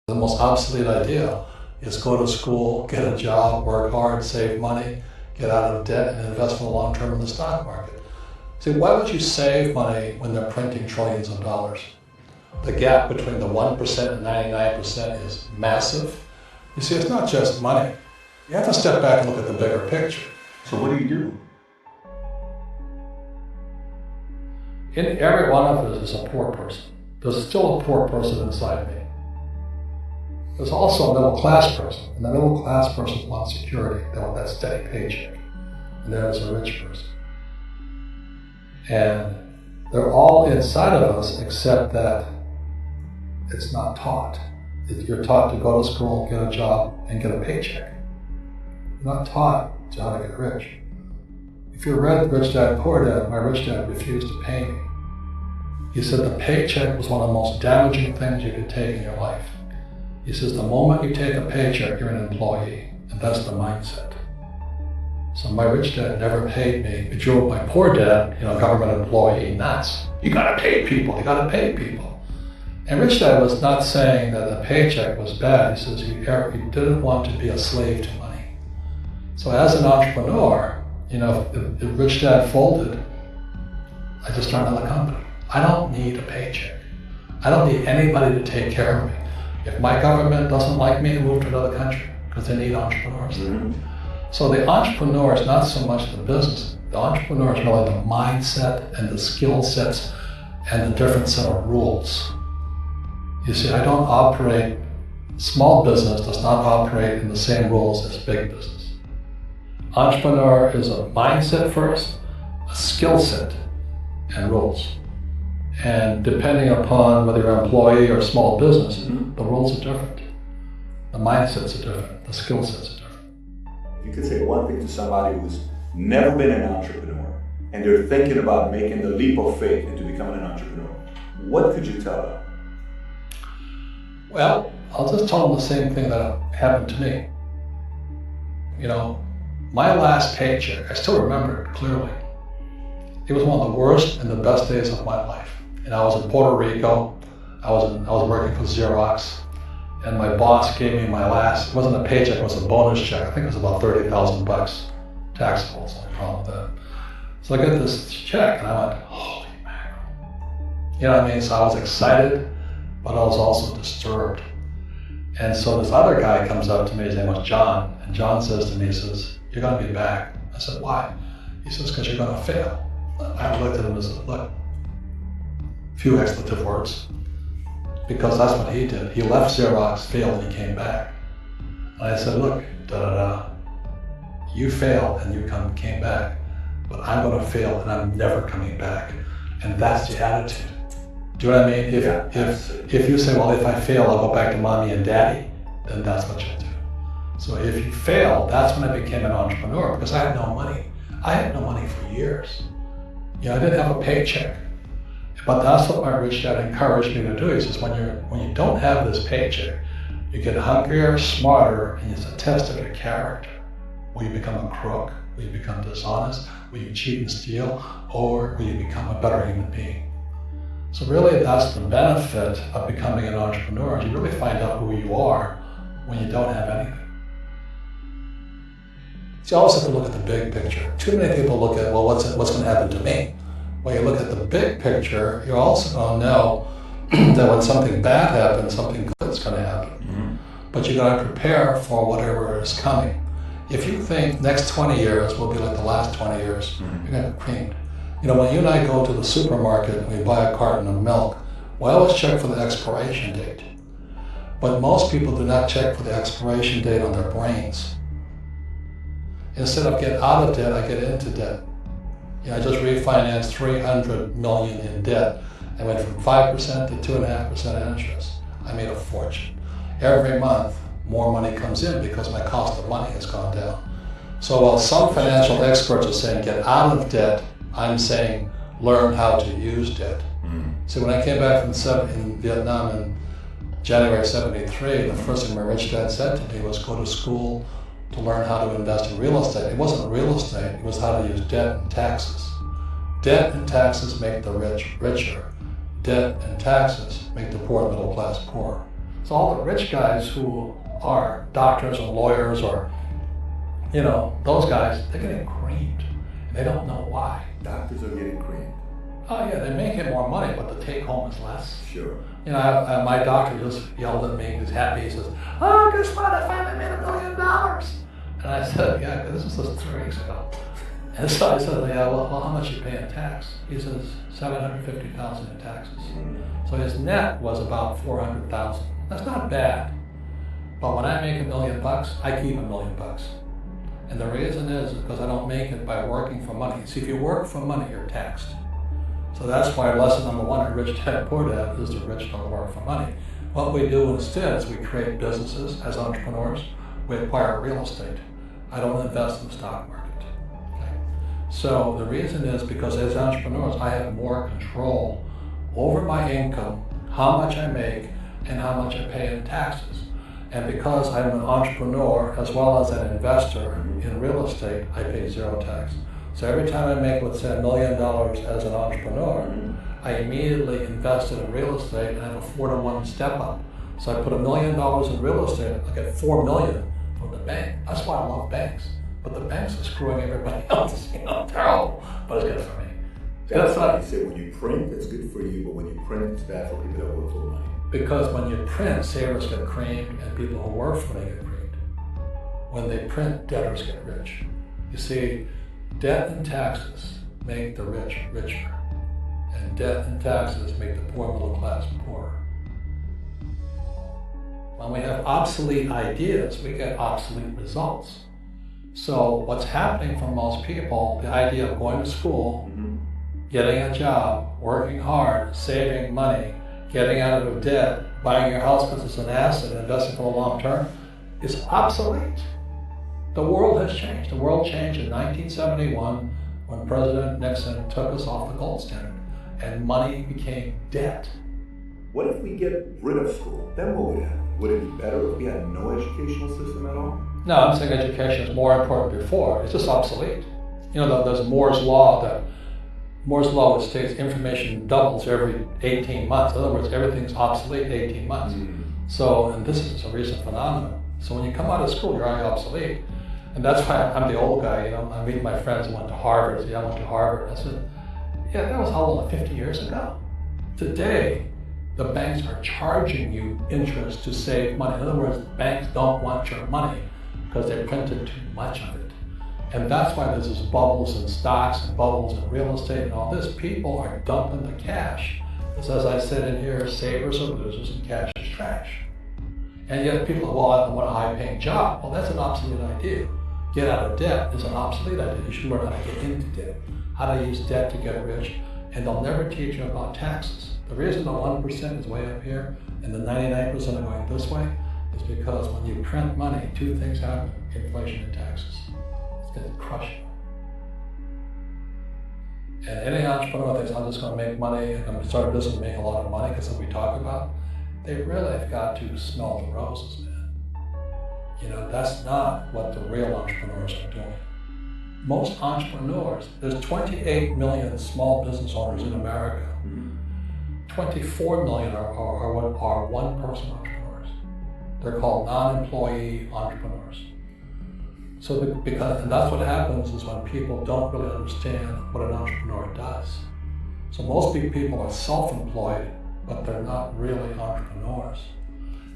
The most obsolete idea is go to school, get a job, work hard, save money, get out of debt, and invest for the long term in the stock market. See, why would you save money when they're printing trillions of dollars? The gap between the 1% and 99% is massive. You see, it's not just money. You have to step back and look at the bigger picture. So what do you do? In every one of us is a poor person. There's still a poor person inside me. There's also a middle class person, and the middle class person wants security. They want that steady paycheck. And there's a rich person. And they're all inside of us, except that it's not taught. You're taught to go to school, get a job, and get a paycheck. You're not taught how to get rich. If you read Rich Dad, Poor Dad, my rich dad refused to pay me. He said the paycheck was one of the most damaging things you could take in your life. He says the moment you take a paycheck, you're an employee, and that's the mindset. So my rich dad never paid me. It drove my poor dad, government employee, nuts. You gotta pay people, you gotta pay people. And Rich Dad was not saying that the paycheck was bad. He says he didn't want to be a slave to money. So as an entrepreneur, if Rich Dad folded, I just started another company. I don't need a paycheck. I don't need anybody to take care of me. If my government doesn't like me, move to another country because they need entrepreneurs. Mm-hmm. So the entrepreneur is not so much the business. The entrepreneur is really the mindset and the skill sets and the different set of rules. You see, I don't operate, small business does not operate in the same rules as big business. Entrepreneur is a mindset first, a skill set, and rules. And depending upon whether you're an employee or small business, the rules are different. The mindsets are different, the skill sets are different. If you could say one thing to somebody who's never been an entrepreneur and they're thinking about making the leap of faith into becoming an entrepreneur, what could you tell them? Well, I'll just tell them the same thing that happened to me. My last paycheck, I still remember it clearly. It was one of the worst and the best days of my life. And I was in Puerto Rico. I was working for Xerox, and my boss gave me my last. It wasn't a paycheck; it was a bonus check. I think it was about $30,000, taxable. That's the only problem with that. So I got this check, and I went, "Holy mackerel!" You know what I mean? So I was excited, but I was also disturbed. And so this other guy comes up to me. His name was John, and John says to me, he says, "You're going to be back." I said, "Why?" He says, "Because you're going to fail." I looked at him and said, "Look." Few expletive words, because that's what he did. He left Xerox, failed, and he came back. And I said, "Look, you failed and you came back, but I'm going to fail and I'm never coming back." And that's the attitude. Do you know what I mean? If you say, "Well, if I fail, I'll go back to mommy and daddy," then that's what you'll do. So if you fail, that's when I became an entrepreneur, because I had no money. I had no money for years. I didn't have a paycheck. But that's what my rich dad encouraged me to do. He says, when you don't have this paycheck, you get hungrier, smarter, and it's a test of your character. Will you become a crook? Will you become dishonest? Will you cheat and steal? Or will you become a better human being? So really, that's the benefit of becoming an entrepreneur. You really find out who you are when you don't have anything. So you always have to look at the big picture. Too many people look at, well, what's going to happen to me? When you look at the big picture, you're also going to know that when something bad happens, something good's going to happen. Mm-hmm. But you got to prepare for whatever is coming. If you think next 20 years will be like the last 20 years, you're going to get creamed. When you and I go to the supermarket and we buy a carton of milk, we always check for the expiration date. But most people do not check for the expiration date on their brains. Instead of get out of debt, I get into debt. I just refinanced $300 million in debt. I went from 5% to 2.5% interest. I made a fortune. Every month, more money comes in because my cost of money has gone down. So while some financial experts are saying get out of debt, I'm saying learn how to use debt. Mm-hmm. So when I came back from Vietnam in January '73, the first thing my rich dad said to me was go to school to learn how to invest in real estate. It wasn't real estate, it was how to use debt and taxes. Debt and taxes make the rich richer. Debt and taxes make the poor middle class poorer. So all the rich guys who are doctors or lawyers or, those guys, they're getting creamed. They don't know why. Doctors are getting creamed. Oh yeah, they're making more money, but the take home is less. Sure. My doctor just yelled at me, he's happy, he says, "Oh, guess what, I finally made $1 million. And I said, yeah, this was just 3 weeks ago. And so I said, yeah, well, how much you pay in tax? He says, $750,000 in taxes. So his net was about $400,000. That's not bad. But when I make $1 million, I keep $1 million. And the reason is because I don't make it by working for money. See, if you work for money, you're taxed. So that's why lesson number 1 in Rich Dad Poor Dad is the rich don't work for money. What we do instead is we create businesses as entrepreneurs. We acquire real estate. I don't invest in the stock market. Okay? So the reason is because as entrepreneurs, I have more control over my income, how much I make, and how much I pay in taxes. And because I'm an entrepreneur as well as an investor in real estate, I pay 0 tax. So every time I make, let's say, $1 million as an entrepreneur, I immediately invest it in real estate and have a 4-to-1 step up. So I put $1 million in real estate, I get $4 million from the bank. That's why I love banks. But the banks are screwing everybody else, terrible, but it's good for me. That's why you say when you print, it's good for you, but when you print, it's bad for people that work for money. Because when you print, savers get creamed and people who work for money get creamed. When they print, debtors get rich. You see, debt and taxes make the rich richer, and debt and taxes make the poor middle class poorer. When we have obsolete ideas, we get obsolete results. So what's happening for most people, the idea of going to school, getting a job, working hard, saving money, getting out of debt, buying your house because it's an asset, investing for the long term, is obsolete. The world has changed. The world changed in 1971 when President Nixon took us off the gold standard and money became debt. What if we get rid of school? Then what would happen? Would it be better if we had no educational system at all? No, I'm saying education is more important before. It's just obsolete. There's Moore's Law which states information doubles every 18 months. In other words, everything's obsolete 18 months. So, and this is a recent phenomenon. So when you come out of school, you're already obsolete. And that's why I'm the old guy, I meet my friends who went to Harvard. I went to Harvard. I said, yeah, that was how long, 50 years ago. Today, the banks are charging you interest to save money. In other words, banks don't want your money because they printed too much of it. And that's why there's this bubbles in stocks and bubbles in real estate and all this. People are dumping the cash. Because as I said in here, savers are losers and cash is trash. And yet people, well, I want a high-paying job. Well, that's an obsolete idea. Get out of debt is an obsolete idea. You should learn how to get into debt, how to use debt to get rich, and they'll never teach you about taxes. The reason the 1% is way up here and the 99% are going this way is because when you print money, 2 things happen: inflation and taxes. It's going to crush you. And any entrepreneur thinks, I'm just going to make money, I'm going to start a business and make a lot of money because that's what we talk about. They really have got to smell the roses, man. That's not what the real entrepreneurs are doing. Most entrepreneurs, there's 28 million small business owners in America. 24 million are one-person entrepreneurs. They're called non-employee entrepreneurs. So and that's what happens is when people don't really understand what an entrepreneur does. So most people are self-employed, but they're not really entrepreneurs.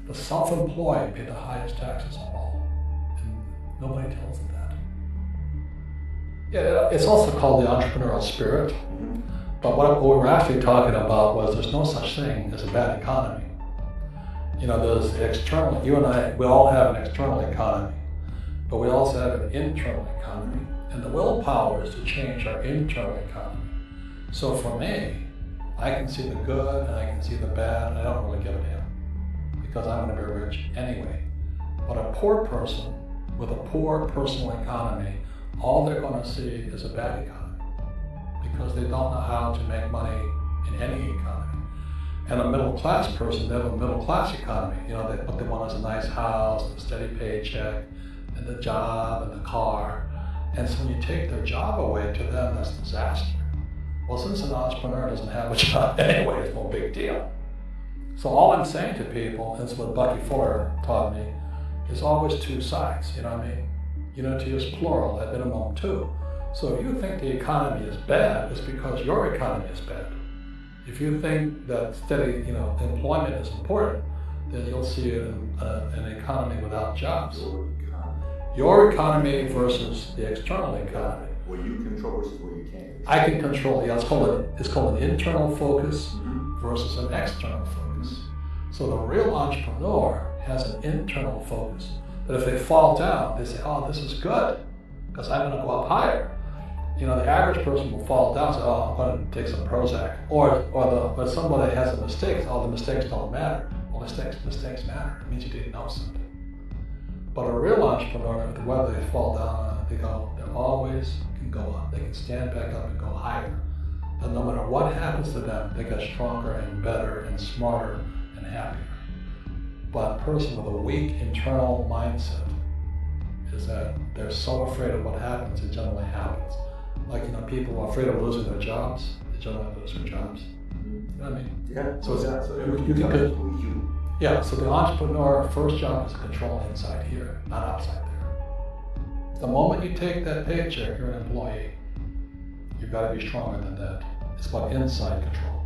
The self-employed pay the highest taxes of all, and nobody tells them that. Yeah, it's also called the entrepreneurial spirit, but what we were actually talking about was there's no such thing as a bad economy. There's external, you and I, we all have an external economy, but we also have an internal economy, and the willpower is to change our internal economy. So for me, I can see the good and I can see the bad, and I don't really give a damn, because I'm going to be rich anyway. But a poor person with a poor personal economy, all they're going to see is a bad economy, because they don't know how to make money in any economy. And a middle class person, they have a middle class economy. What they want is a nice house, a steady paycheck, and the job, and the car. And so when you take their job away, to them, that's disaster. Well, since an entrepreneur doesn't have a job anyway, it's no big deal. So all I'm saying to people, and it's what Bucky Fuller taught me, is always two sides, you know what I mean? You know, to use plural, at minimum two. So if you think the economy is bad, it's because your economy is bad. If you think that steady, employment is important, then you'll see an economy without jobs. Your economy versus the external economy. What you control versus what you can't. I can control. Yeah, it's called an internal focus versus an external focus. So the real entrepreneur has an internal focus. But if they fall down, they say, "Oh, this is good, because I'm going to go up higher." The average person will fall down and say, "Oh, I'm going to take some Prozac." Or somebody has a mistake. "Oh, the mistakes don't matter." Well, mistakes matter. It means you didn't know something. But a real entrepreneur, whether they fall down, they always can go up. They can stand back up and go higher. And no matter what happens to them, they get stronger and better and smarter and happier. But a person with a weak internal mindset is that they're so afraid of what happens, it generally happens. Like, people are afraid of losing their jobs, they generally lose their jobs. You know what I mean? Yeah. So you. Yeah, so the entrepreneur first job is to control inside here, not outside there. The moment you take that paycheck, you're an employee. You've got to be stronger than that. It's about inside control.